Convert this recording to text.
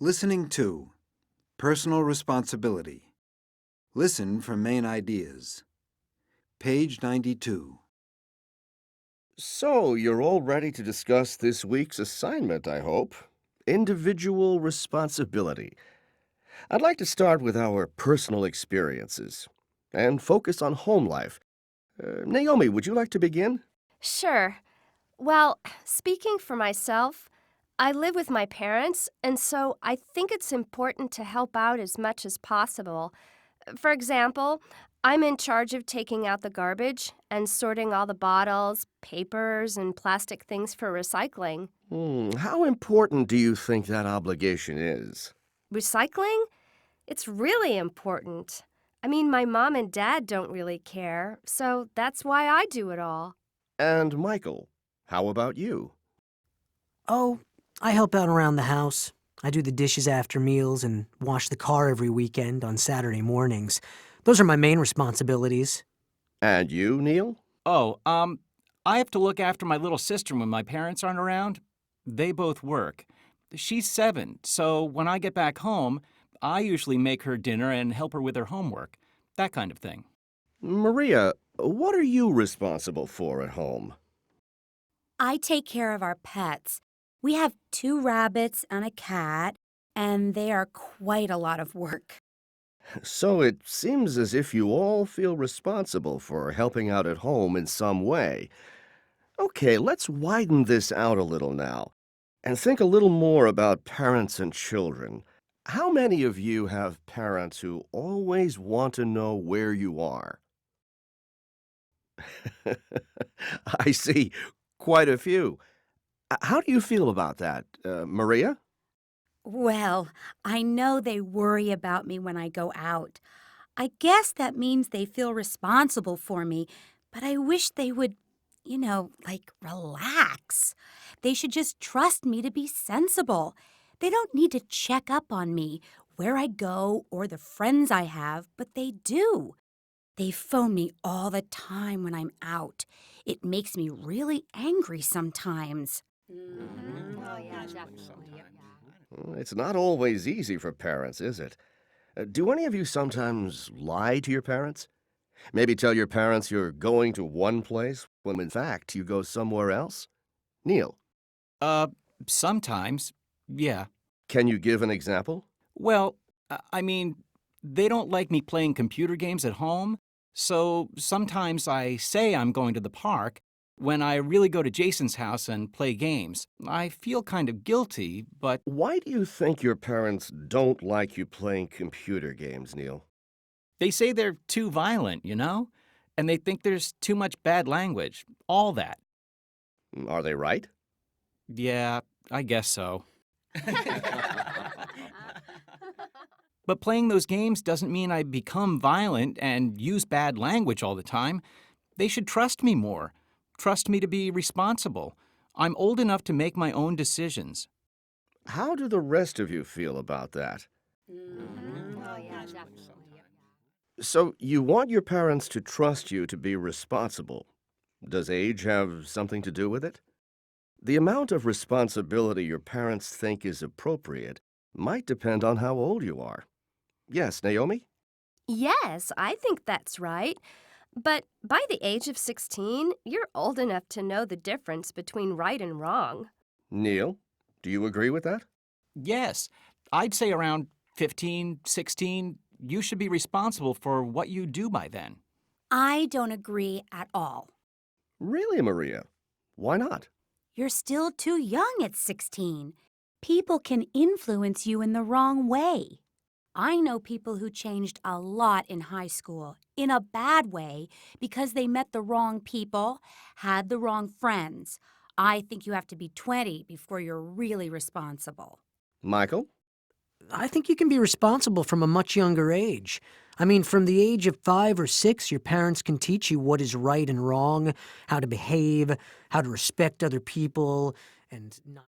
Listening to Personal Responsibility. Listen for main ideas. Page 92. So, you're all ready to discuss this week's assignment, I hope. Individual responsibility. I'd like to start with our personal experiences and focus on home life. Naomi, would you like to begin? Sure. Well, speaking for myself, I live with my parents, and so I think it's important to help out as much as possible. For example, I'm in charge of taking out the garbage and sorting all the bottles, papers, and plastic things for recycling. How important do you think that obligation is? Recycling? It's really important. I mean, my mom and dad don't really care, so that's why I do it all. And Michael, how about you? Oh, I help out around the house. I do the dishes after meals and wash the car every weekend on Saturday mornings. Those are my main responsibilities. And you, Neil? I have to look after my little sister when my parents aren't around. They both work. She's 7, so when I get back home, I usually make her dinner and help her with her homework. That kind of thing. Maria, what are you responsible for at home? I take care of our pets. We have 2 rabbits and a cat, and they are quite a lot of work. So it seems as if you all feel responsible for helping out at home in some way. Okay, let's widen this out a little now and think a little more about parents and children. How many of you have parents who always want to know where you are? I see quite a few. How do you feel about that, Maria? Well, I know they worry about me when I go out. I guess that means they feel responsible for me, but I wish they would, relax. They should just trust me to be sensible. They don't need to check up on me, where I go, or the friends I have, but they do. They phone me all the time when I'm out. It makes me really angry sometimes. It's not always easy for parents, is it? Do any of you sometimes lie to your parents? Maybe tell your parents you're going to one place when in fact you go somewhere else? Neil, Sometimes, yeah. can you give an example? Well, they don't like me playing computer games at home, so sometimes I say I'm going to the park when I really go to Jason's house and play games. I feel kind of guilty, but Why do you think your parents don't like you playing computer games, Neil? they say they're too violent, you know? And they think there's too much bad language. All that. Are they right? Yeah, I guess so. But playing those games doesn't mean I become violent and use bad language all the time. They should trust me more. Trust me to be responsible. I'm old enough to make my own decisions. How do the rest of you feel about that? So you want your parents to trust you to be responsible. Does age have something to do with it? The amount of responsibility your parents think is appropriate might depend on how old you are. Yes, Naomi? Yes, I think that's right. But by the age of 16, you're old enough to know the difference between right and wrong. Neil, do you agree with that? Yes, I'd say around 15, 16, you should be responsible for what you do by then. I don't agree at all. Really, Maria? Why not? You're still too young at 16. People can influence you in the wrong way. I know people who changed a lot in high school, in a bad way, because they met the wrong people, had the wrong friends. I think you have to be 20 before you're really responsible. Michael? I think you can be responsible from a much younger age. I mean, from the age of 5 or 6, your parents can teach you what is right and wrong, how to behave, how to respect other people, and not